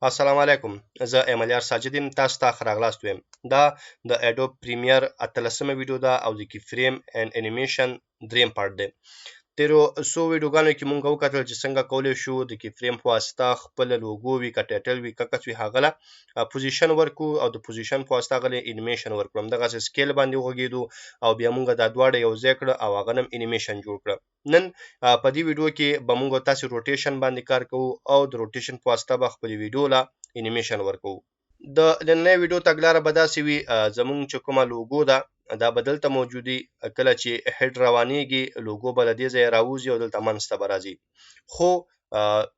السلام علیکم. زه ایمالیار ساجد یم. تاسو ته ښه راغلاست وایم. دا د اډوب پریمیر 18مه ویډیو ده او د کی فریم اینډ انیمیشن دریم پارت دی. تیرو څو ویډیوګانو کې مونږ وکتل چې څنګه کولی شو د کی فریم په واسطه خپله لوګو وي که ټایټل وي که کڅ وي هغه له پوزیشن ورکو او د پوزیشن په واسطه هغه له انیمیشن ورکړو. همدغسې سکیل باندې وغږېدو او بیا مونږ دا دواړه یو ځای کړه او هغه نه انیمیشن جوړ کړه. نن په دې ویډیو کې به مونږ تاسې روټیشن باندې کار کوو او د روټیشن په واسطه به خپلې ویډیو له انیمیشن ورکوو. د نننۍ ویډیو تګلاره به داسې وي، زمونږ چې کومه لوګو ده دا به دلته موجودي. کله چې هډ روانېږي لوګو به له دې ځایه راوځي او دلته منځته به راځي، خو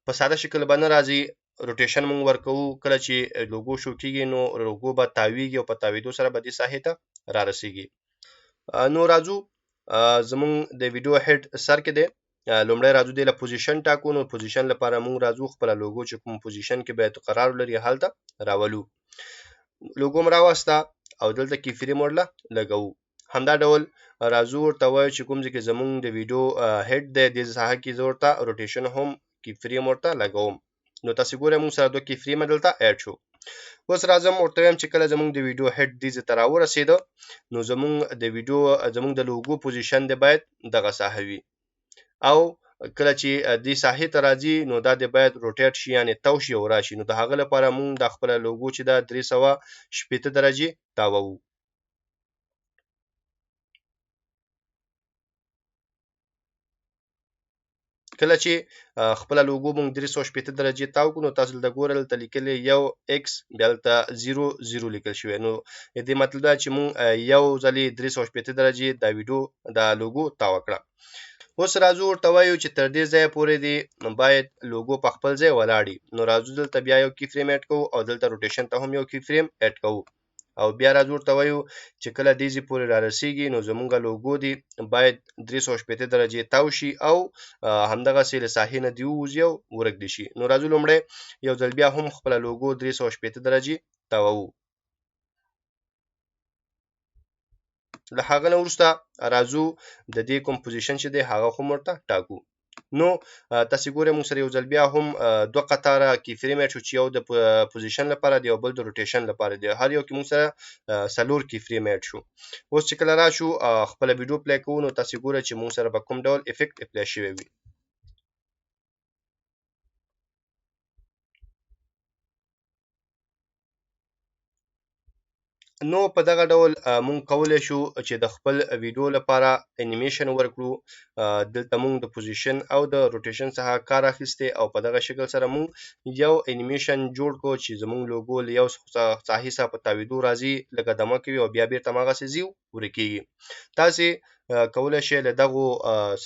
په ساده شکل به نه راځي. روټیشن مونږ ورکوو. کله چې لوګو شو کېږي نو لوګو به تاویږي او په تاویدو سره به دې ساحې ته رارسېږي. نو راځو، زمونږ د ویډیو هډ سر کې دی. لومړی راځو دې له پوزیشن ټاکو. نو پوزیشن لپاره مونږ راځو خپله لوګو چې کوم پوزیشن کې باید قرار ولري هلته راولو. لوګو م راوسته او دلته کی فریم ورله لګوو. همدا ډول راځو ورته وایو چې کوم ځای کې زمونږ د ویډیو هډ دی دې ساحه کې زه ورته روټیشن هم کی فریم ورته لګوم. نو تاسې ګورئ مونږ سره دوه کی فریمه دلته اډ شو. اوس راځم ورته وایم چې کله زمونږ د ویډیو هډ دې ځای ته راورسېده نو زمونږ د ویډیو زمونږ د لوګو پوزیشن دی باید دغه ساحه وي، او کله چې دې ساحې ته راځي نو دا دې باید روټیټ شي، یعنې تاو شي او راشي. نو د هغه لپاره مونږ د خپله لوګو چې ده 360 درجې تاووو. کله چې خپله لوګو مونږ 360 درجې تاو کړو نو تاسو دلته ګورئ دلته لیکلي یو ایکس بیا دلته 0 لیکل شوی. نو د دې مطلب دا چې مونږ یو ځلې 360 درجې دا ویډیو دا لوګو تاوه کړه. اوس راځو ورته وایو چې تر دې ځایه پورې دې باید لوګو په خپل ځای ولاړي. نو راځو دلته بیا یو کی فریم اډ کوو او دلته روټیشن ته هم یو کی فریم اډ کوو او بیا راځو ورته وایو چې کله دې ځای پورې رارسېږي نو زمونږ لوګو دې باید 360 درجې تاو شي او همدغسې له ساحې نه دې ووځي او ورک دې شي. نو راځو لومړی یو ځل بیا هم خپله لوګو 360 درجې تاووو. له هغه نه وروسته راځو د دې کوم پوزیشن چې دی هغه هم ورته ټاکو. نو تاسې ګورئ مونږ سره یو ځل بیا هم دوه قطاره کی فریم اډ شو چې یو د پوزیشن لپاره دی او بل د روټیشن لپاره دی. هر یو کې مونږ سره 4 کی فریم اډ شو. اوس چې کله راشو خپله ویډیو پلی کوو نو تاسې ګورئ چې مونږ سره به کوم ډول افیکټ اپلای شوی وي. نو په دغه ډول مونږ کولی شو چې د خپل ویډیو لپاره انیمیشن ورکړو. دلته مونږ د پوزیشن او د روټیشن څخه کار اخیستی او په دغه شکل سره مونږ یو انیمیشن جوړ کړو چې زمونږ لوګو له یو ساحې څخه په تاویدو راځي، لږه دمه کوي او بیا بیرته هماغسې ځي ورکېږي. تاسې کولی شئ له دغو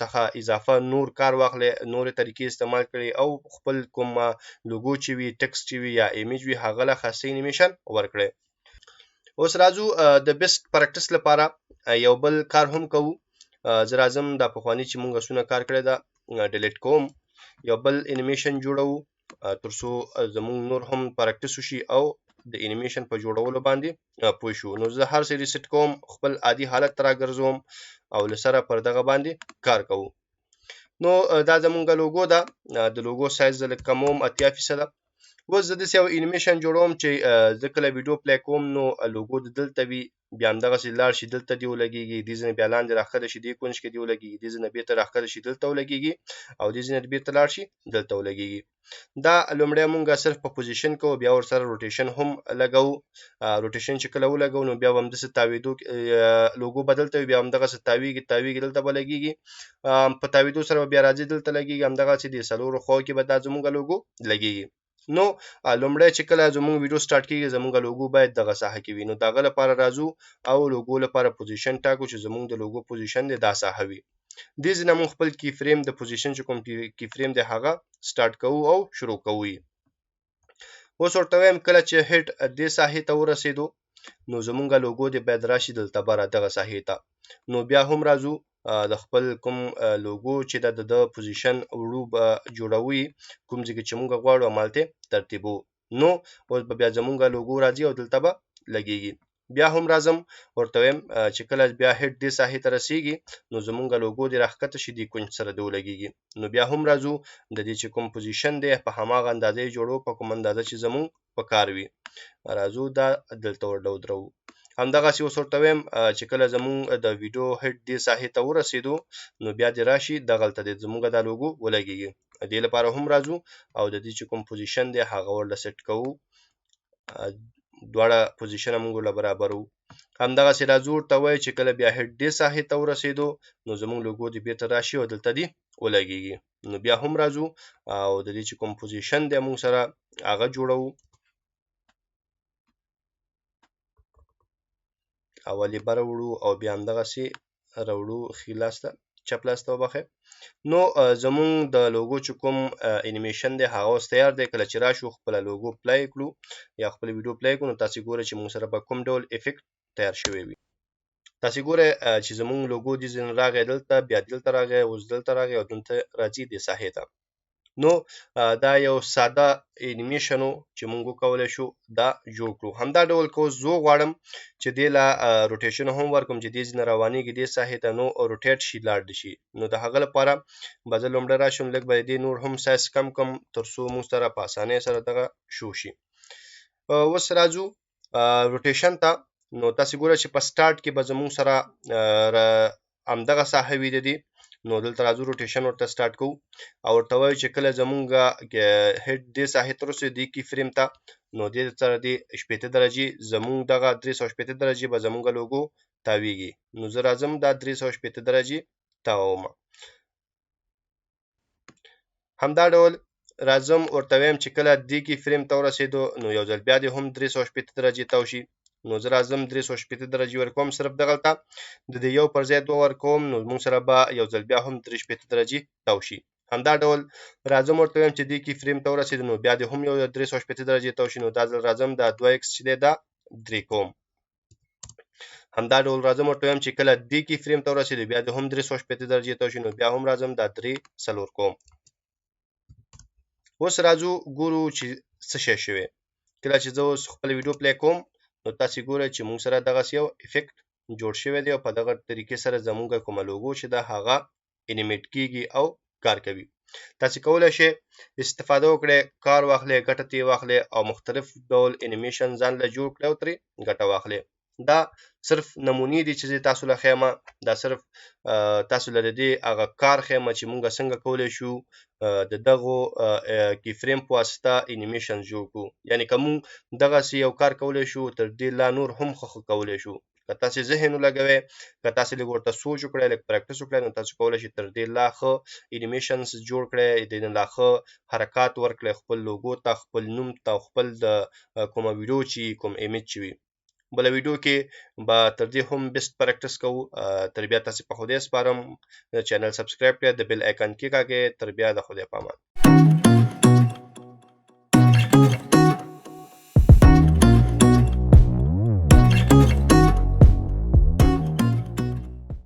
څخه اضافه نور کار واخلئ، نورې طریقې استعمال کړئ او خپل کوم لوګو چې وي، ټکسټ چې وي یا ایمیج وي هغه له خاصه انیمیشن ورکړئ. اوس راځو د بیسټ پریکټس لپاره یو بل کار هم کوو. زه راځم دا پخواني چې مونږ اسونه کار کړی ده ډیلیټ کوم، یو بل انیمیشن جوړوو تر څو زمونږ نور هم پریکټس وشي او د انیمیشن په جوړولو باندې پوه شو. نو زه هر څه ریسیټ کوم، خپل عادي حالت ته راګرځوم او له سره پر دغه باندې کار کوو. نو دا زمونږ لوګو ده. د لوګو سایز زه لږ کموم 80%. اوس زه داسې یو انیمیشن جوړوم چې زه کله ویډیو پلی کوم نو لوګو د دلته وي، بیا همدغسې لاړ شي دلته دې ولګېږي، دې ځای نه بیا لاندې راښکته شي دې کونج کې دې ولګېږي، دې ځای نه بېرته راښکته شي دلته ولګېږي او دې ځای نه بېرته لاړ شي دلته ولګېږي. دا لومړی مونږ صرف په پوزیشن کوو، بیا ورسره روټیشن هم لګوو. روټیشن چې کله ولګوو نو بیا به همداسې تاوېدو لوګو به دلته وي، بیا همدغسې تاوېږي دلته به لګېږي، په تاوېدو سره به بیا راځي دلته لګېږي، همدغسې د څلورو خواو کې به دا زمونږ لوګو لګېږي. نو لومړی چې کله زمونږ ویډیو سټارټ کېږي زمونږ لوګو باید دغه ساحه کې وي. نو د هغه لپاره راځو او لوګو لپاره پوزیشن ټاکو چې زمونږ د لوګو پوزیشن دی دا ساحه وي. دې ځای نه مونږ خپل کی فریم د پوزیشن چې کوم کی فریم دی هغه سټارټ کوو او شروع کوو یې. اوس ورته وایم کله چې هډ دې ساحې ته ورسېدو نو زمونږ لوګو دی باید راشي دلته بره دغه ساحې ته. نو بیا هم راځو د خپل کوم لوګو چې د پوزیشن وړو به جوړوو کوم ځای کې چې مونږ غواړو همالته ترتیبوو. نو اوس به بیا زمونږ لوګو راځي او دلته به لګېږي. بیا هم راځم ورته وایم چې کله بیا هډ دې ساحې ته رسیږي نو زمونږ لوګو دې راښکته شي دې کونج سره دې ولګېږي نو بیا هم راځو د دې چې کوم پوزیشن دی په هماغه اندازه یې جوړو په کوم اندازه چې زمونږ په کار وي راځو دا دلته ودرو همدغسې اوس ورته وایم چې کله زمونږ د ویډیو هډ دې ساحې ته ورسېدو نو بیا دې راشي دغلته دې زمونږ دا لوګو ولګېږي دې لپاره هم راځو او د دې چې کوم پوزیشن دی هغه ورله سیټ کوو دواړه پوزیشنه موږ له برابرو همدغسې راځو ورته وایو چې کله بیا هډ دې ساحې ته ورسېدو نو زموږ لوګو دې بېرته راشي او دلته دې ولګېږي نو بیا هم راځو او د دې چې کوم پوزیشن دی موږ سره هغه جوړوو اول یې بره وړو او بیا همدغسې راوړو ښي لاس ته چپ لاس ته وبخئ نو زمونږ د لوګو چې کوم انیمیشن دی هغه اوس تیار دی کله چې راشو خپله لوګو پلی کړو یا خپله ویډیو پلی کړو نو تاسې ګورئ چې موږ سره به کوم ډول افیکټ تیار شوی وي تاسې ګورئ چې زمونږ لوګو دې ځینې راغی دلته بیا دلته راغی اوس دلته راغی او دلته راځي دې ساحې ته نو دا یو ساده انیمیشن و چې موږ وکولی شو دا جوړ کړو همدا ډول که اوس زه غواړم چې دې له روټیشن هم ورکړم چې دې ځینې روانېږي دې ساحې ته نو روټیټ شي لاړ شي نو د هغه لپاره به زه لومړی راشم لږ به دې نور هم سایز کم کړم تر څو موږ سره په اسانۍ سره دغه شو شي اوس راځو روټیشن ته نو تاسې ګورئ چې په سټارټ کې به زموږ سره همدغه ساحه وي د دې نو دلته راځو روټیشن ورته سټارټ کوو او ورته وایو چې کله زمونږ هډ دې ساحې ته ورسېږي دې کی فریم ته نو دې سره دې 80 درجې زمونږ دغه 380 درجې به زمونږ لوګو تاویږي نو زه راځم دا 380 درجې تاووم همدا ډول راځم ورته وایم چې کله دې کی فریم ته ورسېدو نو یو ځل بیا دې هم 380 درجې تاو شي نو زه راځم 380 درجې ورکوم صرف دغلته د دې یو پر ځای 2 ورکوم نو موږ سره به یو ځل بیا هم 380 درجې تاو شي همدا ډول راځم ورته وایم چې دې کی فریم ته ورسېد نو بیا دې هم یو 380 درجې تاو شي نو دا ځل راځم دا 2x چې دی دا 3 کوم همدا ډول راځم ورته وایم چې کله دې کی فریم ته ورسېد بیا دې هم 380 درجې تاو شي نو بیا هم راځم دا 3 څلور کوم اوس راځو ګورو چې څه شی شوی کله چې زه اوس خپل ویډیو پلی کوم نو تاسې ګورئ چې موږ سره دغسې یو افیکټ جوړ شوی دی او په دغه طریقې سره زموږ کومه لوګو چې ده هغه انیمیټ کیږي او کار کوي تاسې کولی شئ استفاده وکړئ کار واخلئ ګټه ترې واخلئ او مختلف ډول انیمیشن ځان له جوړ کړئ او ترې ګټه واخلئ دا صرف نمونې دي چې زه تاسو له ښیم دا صرف تاسو له دې هغه کار ښیم چې موږ څنګه کولی شو د دغو کی فریم په واسطه انیمیشن جوړ کړو یعنی که موږ دغسې یو کار کولی شو تر دې لا نور هم ښه کولی شو که تاسې ذهن ولګوئ که تاسې لږ ورته سوچ وکړئ لږ پریکټس وکړئ نو تاسو کولی شئ تر دې لا ښه انیمیشنز جوړ کړئ د دې لا ښه حرکات ورکړئ خپل لوګو ته خپل نوم ته او خپل د کومه ویډیو چې کوم ایمیج چې وي بله ویډیو کې به تر دې هم بیسټ پریکټس کوو تر بیا تاسې په خدای سپارم چینل سبسکرایب کړئ د بیل آیکن کېکاږئ تر بیا د خدای په امان